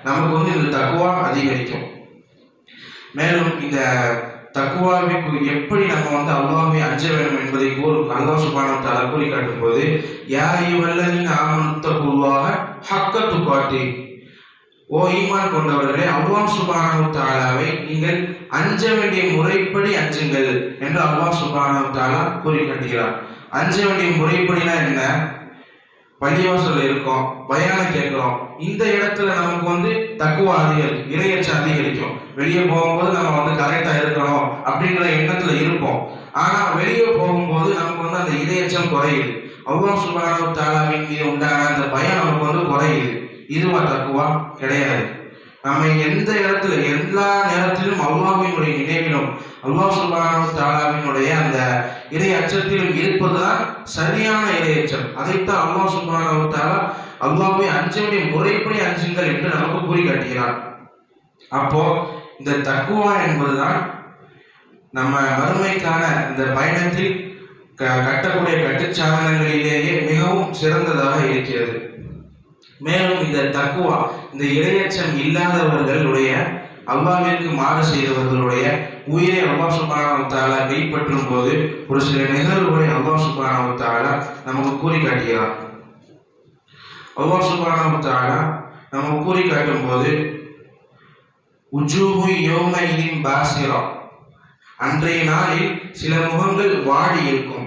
A: நமக்கு இந்த தக்குவா அதிகரிக்கும். மேலும் இந்த தக்குவாவிற்கு எப்படி நம்ம அல்லாஹ்வை அஞ்ச வேண்டும் என்பதை அல்லாஹ் சுப்ஹானஹு வ தஆலா கூறி காட்டும் போது, யா அய்யுஹல்லதீன ஆமனு தக்குல்லாஹ ஹக்க துகாத்தி, ஓ ஈமான் கொண்டவர்களே, அல்லாஹ் சுப்ஹானஹு வ தஆலாவை நீங்கள் அஞ்ச வேண்டிய முறைப்படி அஞ்சுங்கள் என்று அல்லாஹ் சுப்ஹானஹு வ தஆலா கூறி காட்டுகிறார். அஞ்ச வேண்டிய முறைப்படினா என்ன? பள்ளிவாசல் இருக்கோம், பயானம் கேட்கிறோம், இந்த இடத்துல நமக்கு தக்குவா அதிகரிக்கும், இறையச்சம் அதிகரிக்கும். வெளியே போகும்போது நம்ம கரெக்டா இருக்கணும் அப்படின்ற எண்ணத்துல இருப்போம். ஆனா வெளியே போகும்போது நமக்கு அந்த இறையச்சம் குறையுது. அல்லாஹ் சுப்ஹானஹு வ தஆலாவின் மீது உண்டான அந்த பயம் நமக்கு குறையுது. இதுவா தக்குவா? கிடையாது. நம்ம எந்த இடத்துல எல்லா நேரத்திலும் அல்லாஹ்வினுடைய நினைவிலும் அல்லாஹ் சுப்ஹானஹு வ தஆலாவினுடைய அந்த இறை அச்சத்திலும் இருப்பதுதான் சரியான இறையச்சம். அதைத்தான் அல்லாஹ் சுப்ஹானஹு வ தஆலா அல்லாஹ்வை அஞ்ச வேண்டிய முறைப்படி அஞ்சுங்கள் என்று நமக்கு கூறி காட்டுகிறார். அப்போ இந்த தக்குவா என்பதுதான் நம்ம மறுமைக்கான இந்த பயணத்தில் கட்டக்கூடிய கட்டுச்சாதனங்களிலேயே மிகவும் சிறந்ததாக இருக்கிறது. மேலும் இந்த தக்குவா, இந்த இறையச்சம் இல்லாதவர்களுடைய, அல்லாஹ்விற்கு மாறு செய்தவர்களுடைய உயிரை அல்லாஹ் சுப்ஹானஹு வ தஆலா கைப்பற்றும் போது ஒரு சில நிகழ்வுகளை அல்லாஹ் சுப்ஹானஹு வ தஆலா நமக்கு கூறி காட்டுகிறார். அல்லாஹ் சுப்ஹானஹு வ தஆலா நமக்கு கூறி காட்டும் போது உஜூஹு யௌமைதின் பாசிரா, அன்றைய நாளில் சில முகங்கள் வாடி இருக்கும்.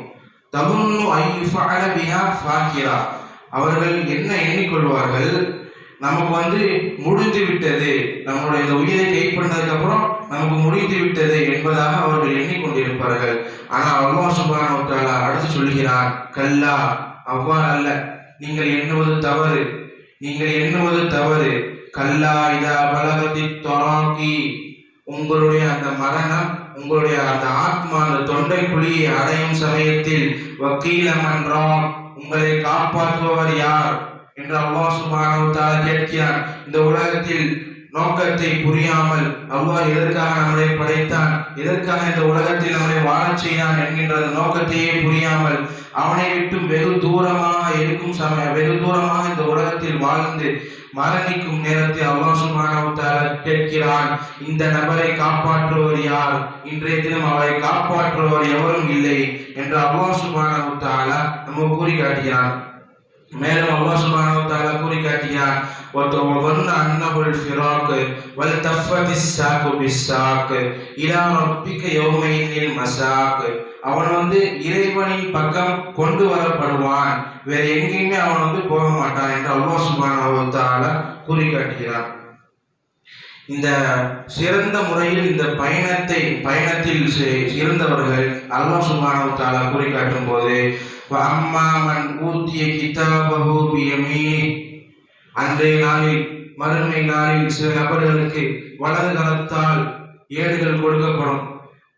A: தகுன்னு ஐயுஃபஅல பிஹா ஃபாக்கிரா, அவர்கள் என்ன எண்ணிக்கொள்வார்கள்? நமக்கு முடிந்து விட்டது, நம்மளுடைய இந்த உயிரை கைப்பற்றினதுக்கு அப்புறம் நமக்கு முடிந்து விட்டது என்பதாக அவர்கள் எண்ணிக்கொண்டிருப்பார்கள். ஆனால் அல்லாஹ் சுப்ஹானஹு வ தஆலா அடுத்து சொல்கிறான், கல்லா, அவ்வாறு அல்ல, நீங்கள் எண்ணுவது தவறு, நீங்கள் எண்ணுவது தவறு. கல்லா இதா பலகதி தராகி, உங்களுடைய அந்த மரணம், உங்களுடைய அந்த ஆத்மா அந்த தொண்டை குழியை அடையும் சமயத்தில் வக்கீல மன்றாம், உங்களை காப்பாற்றுபவர் யார் என்று அல்லாஹ் சுப்ஹானஹு வ தஆலா கேட்கிறான். இந்த உலகத்தில் நோக்கத்தை புரியாமல் அல்லாஹ் எதற்காக நம்மளை படைத்தான், எதற்காக இந்த உலகத்தில் நம்மளை வாழச் செய்தான் என்கின்ற நோக்கத்தையே புரியாமல் அவனை விட்டு வெகு தூரமாக இருக்கும் வெகு தூரமாக இந்த உலகத்தில் வாழ்ந்து மரணிக்கும் நேரத்தில் அல்லாஹ் சுப்ஹானஹு வ தஆலா கேட்கிறான், இந்த நபரை காப்பாற்றுவர் யார்? இன்றைய தினம் அவரை காப்பாற்றுவர் எவரும் இல்லை என்று அல்லாஹ் சுப்ஹானஹு வ தஆலா நம்ம கூறி காட்டுகிறான். மேலும் அல்லாஹ் சுப்ஹானஹு வ தஆலா கூறி காட்டுகிறான், وَظَنَّ أَنَّهُ الْفِرَاقُ وَالْتَفَّتِ السَّاقُ بِالسَّاقِ إِلَى رَبِّكَ يَوْمَئِذٍ الْمَسَاقُ, அவன் இறைவனின் பக்கம் கொண்டு வரப்படுவான், வேற எங்கேயுமே அவன் போக மாட்டான் என்று அல்லாஹ் சுப்ஹானஹு வ தஆலா கூறி காட்டுகிறான். இந்த சிறந்த முறையில் இந்த பயணத்தில் இருந்தவர்கள் அல்லாஹ் சுப்ஹானஹு வ தஆலா கூறி காட்டும் போது, வஅம்மா மன் ஊதிய கிதாபஹு பியமீனி, அன்றைய நாளில் மறுமை நாளில் சில நபர்களுக்கு வலது கரத்தால் ஏடுகள் கொடுக்கப்படும்.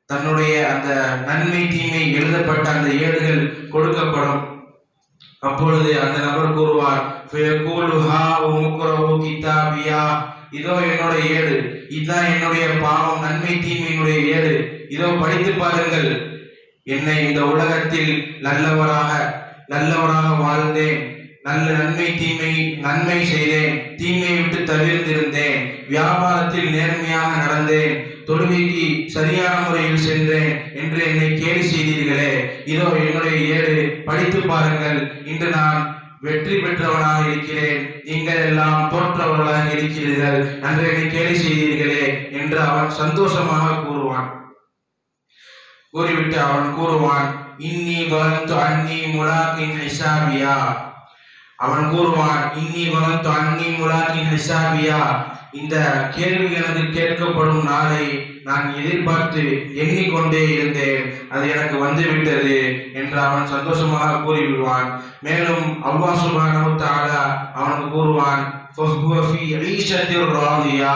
A: தன்னுடைய அந்த நன்மை தீமை எழுதப்பட்ட அந்த ஏடுகள் கொடுக்கப்படும். அப்பொழுது அந்த நபர் கூறுவார், ஃபயகூலு ஹா உம்க்ரஹு கிதாபியா, இதோ என்னோட ஏடு, இதுதான் என்னுடைய பாவம் நன்மை தீமையினுடைய ஏடு, இதோ படித்து பாருங்கள். என்னை இந்த உலகத்தில் நல்லவராக வாழ்ந்தேன், நல்ல நன்மை செய்தேன், தீமையை விட்டு தவிர்த்திருந்தேன், வியாபாரத்தில் நேர்மையாக நடந்தேன், தொழுகைக்கு சரியான முறையில் சென்றேன் என்று என்னை கேலி செய்தீர்களே, இதோ என்னுடைய ஏடு, படித்து பாருங்கள். இன்று நான் வெற்றி பெற்றவனாக இருக்கிறேன், நீங்கள் எல்லாம் தோற்றவர்களாக இருக்கிறீர்கள், அன்று என்னை கேலி செய்தீர்களே என்று அவன் சந்தோஷமாக கூறுவான். கூறிவிட்டு அவன் கூறுவான், இன்னி வலந்து அன்னி முலாக்கின் ஹிசாபியா, அவன் கூறுவான், இன்னி வலந்து அன்னி முலாக்கின் ஹிசாபியா, இந்த கேள்வி எனக்கு கேட்கப்படும் நாளை நான் எதிர்பார்த்து எண்ணிக்கொண்டே இருந்தேன், அது எனக்கு வந்துவிட்டது என்று அவன் சந்தோஷமாக கூறிவிடுவான். மேலும் அல்லாஹ் சுப்ஹானஹு வ தஆலா அவனுக்கு கூறுவான், ஃபஹுவ ஃபீ ஈஷத்திர் ராதியா,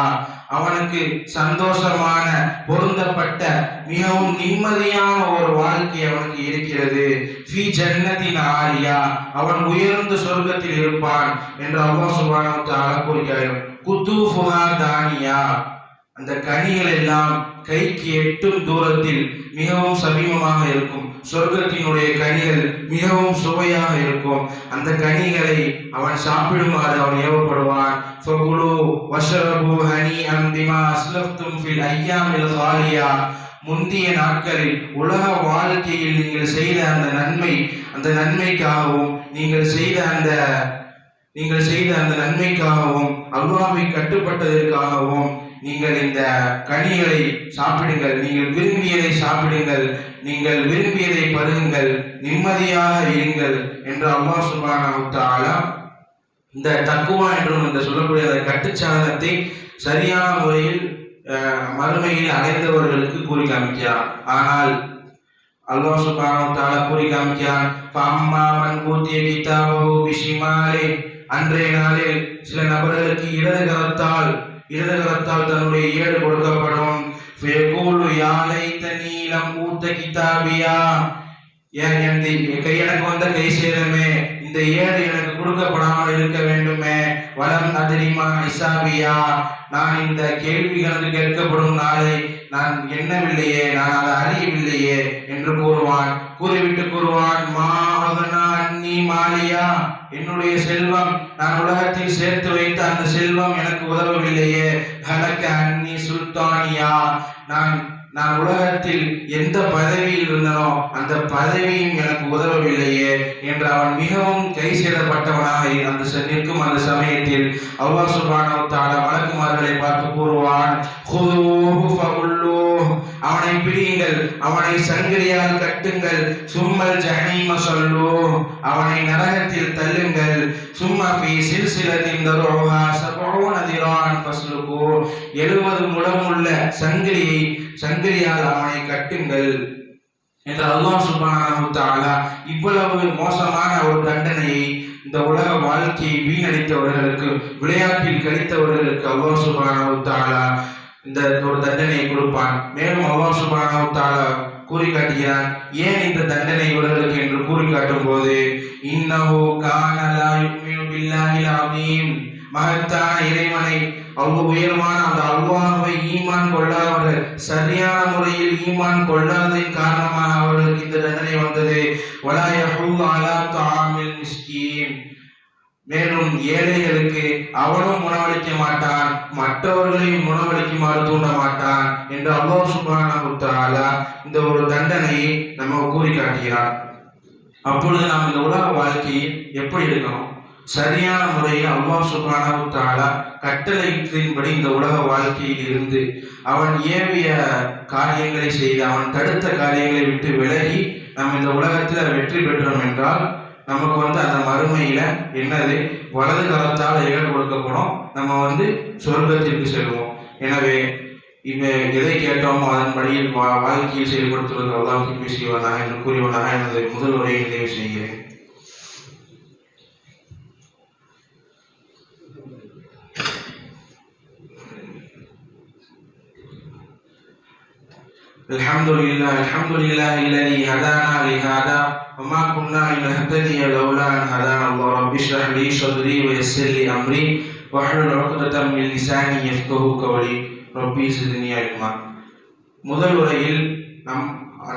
A: அவனுக்கு சந்தோஷமான பொருந்தப்பட்ட மிகவும் நிம்மதியான ஒரு வாழ்க்கை அவனுக்கு இருக்கிறது. ஃபீ ஜன்னத்தின் ஆலியா, அவன் உயர்ந்த சொர்க்கத்தில் இருப்பான் என்று அல்லாஹ் சுப்ஹானஹு வ தஆலா கூறுகிறார். குதூஃபுஹா தானியா, அந்த கனிகள் எல்லாம் கைக்கு எட்டும் தூரத்தில் மிகவும் சமீபமாக இருக்கும். சொர்க்கத்தினுடைய கனிகள் மிகவும் சுவையாக இருக்கும். அந்த கனிகளை அவன் சாப்பிடுமாறு அவன் ஏவப்படுவான். ஃபகுலு வஷ்ரபு ஹனீஅன் பிமா அஸ்லஃப்தும் ஃபில் அய்யாமில் காலியா, முந்திய நாட்களில் உலக வாழ்க்கையில் நீங்கள் செய்த அந்த நன்மைக்காகவும் நீங்கள் செய்த அந்த நன்மைக்காகவும் அல்லாஹ்வை கட்டுப்பட்டதற்காகவும் நீங்கள் இந்த கனிகளை சாப்பிடுங்கள், நீங்கள் விரும்பியதை சாப்பிடுங்கள், நீங்கள் விரும்பியதை பருகுங்கள், நிம்மதியாக இருங்கள் என்று அல்லாஹ் சுப்ஹானஹு வ தஆலா இந்த தக்குவா என்றும் இந்த சொல்லக்கூடிய அந்த கட்டுச்சாதனத்தை சரியான முறையில் மறுமையில் அடைந்தவர்களுக்கு கூறி காமிக்கிறார். ஆனால் அல்லாஹ் சுப்ஹானஹு வ தஆலா கூறி காமிக்கிறான், ஃபஅம்மா மன் ஊதிய கிதாபஹு பிஷிமாலி, அன்றைய நாளில் சில நபர்களுக்கு இடது கரத்தால் தன்னுடைய ஏடு கொடுக்கப்படும். ஃபயகூலு யா லைதனி லம் ஊத கிதாபியா, எனக்கு வந்த கை சேதமே, இந்த ஏடு எனக்கு கொடுக்கப்படாமல் இருக்க வேண்டுமே. வலம் அதிரிமா ஹிசாபியா, நான் இந்த கேள்வி கணக்கு கேட்கப்படும் நாளை நான் எண்ணவில்லையே, நான் அதை அறியவில்லையே என்று கூறுவான் மா அகனா அன்னி மாலியா, என்னுடைய செல்வம், நான் உலகத்தில் சேர்த்து வைத்த அந்த செல்வம் எனக்கு உதவவில்லையே. ஹலக்க அன்னி சுல்தானியா, நான் உலகத்தில் எந்த பதவியில் இருந்தனோ அந்த பதவியும் எனக்கு உதவவில்லையே என்று அவன் மிகவும் கை சேதப்பட்டவனாக நிற்கும் அந்த சமயத்தில் அல்லாஹ் சுப்ஹானஹு வ தஆலா மலக்குமார்களை பார்த்து கூறுவான், ஹுதூஹு ஃபகுல்லூஹ், அவனை பிடியுங்கள், அவனை சங்கிலியால் கட்டுங்கள். சும்மல் ஜஹீம ஸல்லூஹ், அவனை நரகத்தில் தள்ளுங்கள். சும்ம ஃபீ சில்சிலத்தின் தர்உஹா 70 திரான் ஃபஸ்லுகு, 70 முழமுள்ள சங்கிலியால் அவனை கட்டுங்கள் என்று அல்லாஹ் சுப்ஹானஹு வ தஆலா இவ்வளவு மோசமான ஒரு தண்டனையை இந்த உலக வாழ்க்கையை வீணடித்தவர்களுக்கு, விளையாட்டில் கழித்தவர்களுக்கு அல்லாஹ் சுப்ஹானஹு வ தஆலா இந்த ஒரு தண்டனையை கொடுப்பான். மேலும் அல்லாஹ் சுப்ஹானஹு வ தஆலா கூறி காட்டுகிறான், ஏன் இந்த தண்டனை இவர்களுக்கு என்று கூறி காட்டும் போது, இன்னஹு கான லா யுமினு பில்லாஹில் அஸீம், மகத்தான இறைவனை, உயர்வான அந்த அல்லாஹ்வை ஈமான் கொள்ளாதவர்கள், சரியான முறையில் ஈமான் கொள்ளாததின் காரணமாக அவர்களுக்கு இந்த தண்டனை வந்தது. வலா யஹுல்லு அலா தஆமில் மிஸ்கீன், மேலும் ஏழைகளுக்கு அவனும் உணவளிக்க மாட்டான், மற்றவர்களையும் உணவளிக்குமாறு தூண்ட மாட்டான் என்று அல்லாஹ் சுப்ஹானஹு வ தஆலா இந்த ஒரு தண்டனையை நம்ம கூறி காட்டுகிறார். அப்பொழுது நாம் இந்த உலக வாழ்க்கையை எப்படி இருக்கணும்? சரியான முறையில் அல்லாஹ் சுப்ஹானஹு வ தஆலா கட்டளையின்படி இந்த உலக வாழ்க்கையில் இருந்து அவன் ஏவிய காரியங்களை செய்து அவன் தடுத்த காரியங்களை விட்டு விலகி நம்ம இந்த உலகத்தில் வெற்றி பெற்றோம் என்றால் நமக்கு அந்த மறுமையில என்னது, வலது கரத்தால் ஏடு கொடுக்கப்படும், நம்ம சொர்க்கத்திற்கு செல்வோம். எனவே எதை கேட்டோமோ அதன் படியில் வாழ்க்கையில் செயல்படுத்துவது அல்லாஹ்வுக்கு பேசியவனாக என்று கூறியவனாக எனது முதல் உரையை நிறைவு செய்கிறேன். الحمد لله الذي هدانا لهذا وما كنا لنهتدي لولا أن هدانا الله. رب اشرح لي صدري ويسر لي أمري واحلل عقدة من لساني يفقهوا قولي ربي زدني علما. முதல் உரையில்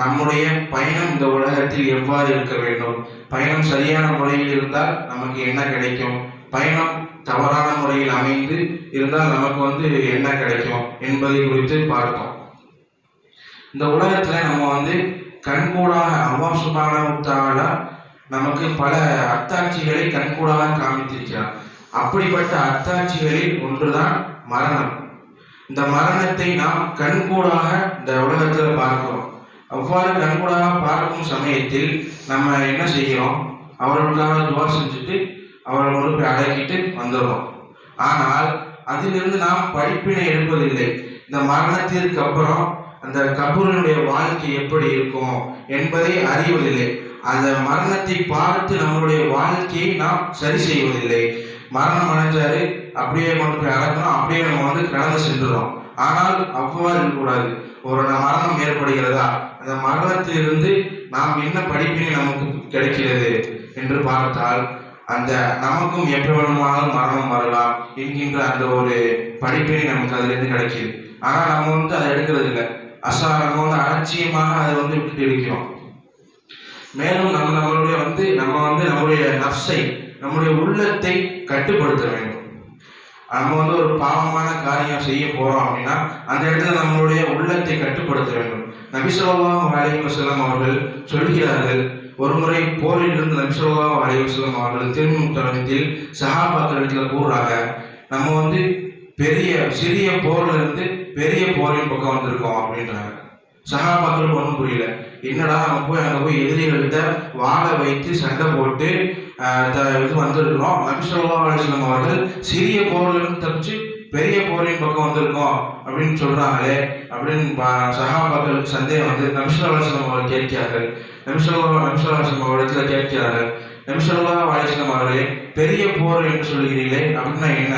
A: நம்முடைய பயணம் இந்த உலகத்தில் எவ்வாறு இருக்க வேண்டும், பயணம் சரியான முறையில் இருந்தால் நமக்கு என்ன கிடைக்கும், பயணம் தவறான முறையில் அமைந்து இருந்தால் நமக்கு என்ன கிடைக்கும் என்பதை குறித்து பார்த்தோம். இந்த உலகத்துல நம்ம கண்கூடாக அல்லாஹ் சுப்ஹானஹு வ தஆலா நமக்கு பல அத்தாட்சிகளை கண்கூடாக காமித்திருக்கிறார். அப்படிப்பட்ட அத்தாட்சிகளில் ஒன்றுதான் மரணம். இந்த மரணத்தை நாம் கண்கூடாக இந்த உலகத்துல பார்க்கிறோம். அவ்வாறு கண்கூடாக பார்க்கும் சமயத்தில் நம்ம என்ன செய்கிறோம், அவர்களுக்காக துவா செஞ்சுட்டு அவர்களோடு போய் அடக்கிட்டு வந்துடுறோம். ஆனால் அதிலிருந்து நாம் படிப்பினை எடுப்பதில்லை. இந்த மரணத்திற்கு அப்புறம் அந்த கபூரினுடைய வாழ்க்கை எப்படி இருக்கும் என்பதை அறிவதில்லை. அந்த மரணத்தை பார்த்து நம்மளுடைய வாழ்க்கையை நாம் சரி செய்வதில்லை. மரணம் அடைஞ்சாரு, அப்படியே கொண்டு போய் அடக்கணும், அப்படியே நம்ம கடந்து சென்றுறோம். ஆனால் அவ்வாறு இருக்கக்கூடாது. ஒரு மரணம் ஏற்படுகிறதா, அந்த மரணத்திலிருந்து நாம் என்ன படிப்பினை நமக்கு கிடைக்கிறது என்று பார்த்தால் அந்த நமக்கும் எப்ப வேணுமானாலும் மரணம் வரலாம் என்கின்ற அந்த ஒரு படிப்பினை நமக்கு அதிலிருந்து கிடைக்கிது. ஆனால் நம்ம அதை எடுக்கிறது இல்லை. நம்ம அலட்சியமாக அதை விட்டுட்டு இருக்கிறோம். மேலும் நம்மளுடைய நஃப்ஸை, நம்முடைய உள்ளத்தை கட்டுப்படுத்த வேண்டும். நம்ம ஒரு பாவமான காரியம் செய்ய போறோம் அப்படின்னா அந்த இடத்துல நம்மளுடைய உள்ளத்தை கட்டுப்படுத்த வேண்டும். நபி ஸல்லல்லாஹு அலைஹி வஸல்லம் அவர்கள் சொல்கிறார்கள், ஒரு முறை போரில் இருந்து நபி ஸல்லல்லாஹு அலைஹி வஸல்லம் அவர்கள் திரும்பும் தருணத்தில் சஹாபாக்களிடத்துல கூறுறாங்க, நம்ம சிறிய போர்ல இருந்து பெரிய போரின் பக்கம் வந்திருக்கோம் அப்படின்றாங்க. சஹாபாக்களுக்கு ஒன்றும் புரியல. என்னடா நம்ம போய் அங்கே போய் எதிரிகள்கிட்ட வாழை வைத்து சண்டை போட்டு இது வந்திருக்கிறோம். நபி ஸல்லல்லாஹு அலைஹி வஸல்லம் அவர்கள் சிறிய போர்ல இருந்து தப்பிச்சு பெரிய போரின் பக்கம் வந்திருக்கோம் அப்படின்னு சொல்றாங்களே அப்படின்னு சஹாபாக்களுக்கு சந்தேகம் வந்து நபி ஸல்லல்லாஹு அலைஹி வஸல்லம் அவர்கள் கேட்கிறார்கள். நபி ஸல்லல்லாஹு அலைஹி வஸல்லம் அவரிடத்துல கேட்கிறார்கள், நபி ஸல்லல்லாஹு அலைஹி வஸல்லம் அவர்களே, பெரிய போர் என்று சொல்கிறீர்களே அப்படின்னா என்ன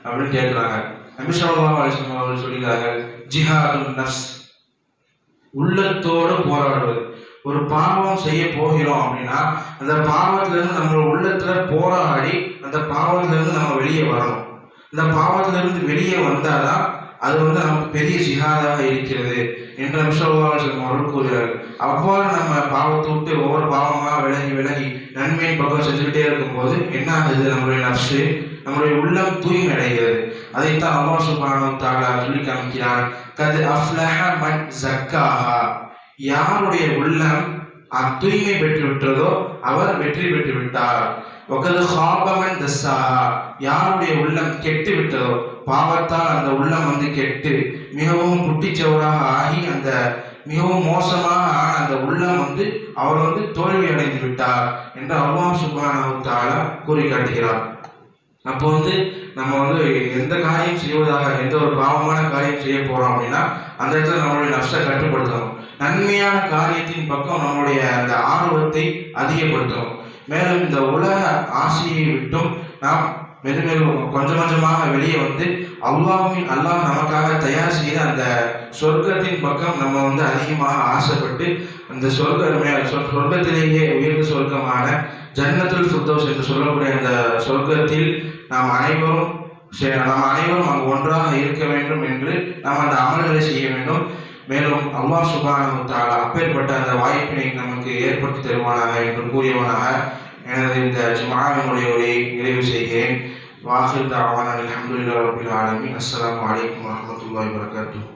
A: அப்படின்னு கேட்கிறாங்க. நபி ஸல்லல்லாஹு அலைஹி வஸல்லம் அவர்கள் சொல்கிறார்கள், ஜிஹாதுன் நஃப்ஸ், உள்ளத்தோடு போராடுவது. ஒரு பாவம் செய்ய போகிறோம் அப்படின்னா அந்த பாவத்திலிருந்து நம்ம உள்ளத்துல போராடி அந்த பாவத்திலிருந்து நம்ம வெளியே வரணும். இந்த பாவத்திலிருந்து வெளியே வந்தாதான் அது வந்து நமக்கு பெரிய ஜிஹாதாக இருக்கிறது என்று நபி ஸல்லல்லாஹு அலைஹி வஸல்லம் அவர்கள் கூறுகிறார்கள். அவ்வாறு நம்ம பாவத்தை விட்டு ஒவ்வொரு பாவமாக விலகி நன்மையின் பக்கம் செஞ்சுக்கிட்டே இருக்கும்போது என்ன ஆகுது, நம்முடைய நஃப்ஸு, நம்முடைய உள்ளம் தூய்மை அடைகிறது. அதைத்தான் அல்லாஹ் சுப்ஹானஹு வ தஆலா சொல்லி காமிக்கிறான், கத் அஃப்லஹ மன் ஸக்காஹா, யாருடைய உள்ளம் தூய்மை பெற்று விட்டதோ அவர் வெற்றி பெற்று விட்டார். வகத் ஹாப மன் தஸ்ஸாஹா, யாருடைய உள்ளம் கெட்டு விட்டதோ, பாவத்தால் அந்த உள்ளம் வந்து கெட்டு மிகவும் குட்டிச்சவராக ஆகி அந்த மிகவும் மோசமாக ஆன அந்த உள்ளம் வந்து அவர் வந்து தோல்வி அடைந்து விட்டார் என்று அல்லாஹ் சுப்ஹானஹு வ தஆலா கூறி காட்டுகிறார். அப்போ வந்து நம்ம வந்து எந்த காரியம் செய்வதாக, எந்த ஒரு பாவமான காரியம் செய்ய போறோம் அப்படின்னா அந்த இடத்துல நம்மளுடைய நஃப்ஸை கட்டுப்படுத்தணும். நன்மையான காரியத்தின் பக்கம் நம்மளுடைய அந்த ஆர்வத்தை அதிகப்படுத்தணும். மேலும் இந்த உலக ஆசையை விட்டும் நாம் மெதுமெதும் கொஞ்சமாக வெளியே வந்து அல்லாஹ் நமக்காக தயார் செய்த அந்த சொர்க்கத்தின் பக்கம் நம்ம வந்து அதிகமாக ஆசைப்பட்டு அந்த சொர்க்கத்திலேயே உயர்ந்த சொர்க்கமான ஜன்னத்துல் ஃபிர்தௌஸ் என்று சொல்லக்கூடிய அந்த சொர்க்கத்தில் நாம் அனைவரும் அங்கு ஒன்றாக இருக்க வேண்டும் என்று நாம் அந்த அமல்களை செய்ய வேண்டும். மேலும் அல்லாஹ் சுப்ஹானஹு வ தஆலா அப்பேற்பட்ட அந்த வாய்ப்பினை நமக்கு ஏற்படுத்தி தருவானாக என்று கூறியவனாக எனது இந்த ஜும்ஆவினுடைய உரையை நிறைவு செய்கிறேன். வாஹிர் தஅவானா அல்ஹம்துலில்லாஹி ரப்பில் ஆலமீன். அஸ்ஸலாமு அலைக்கும் வரஹ்மத்துல்லாஹி வபரகாத்துஹு.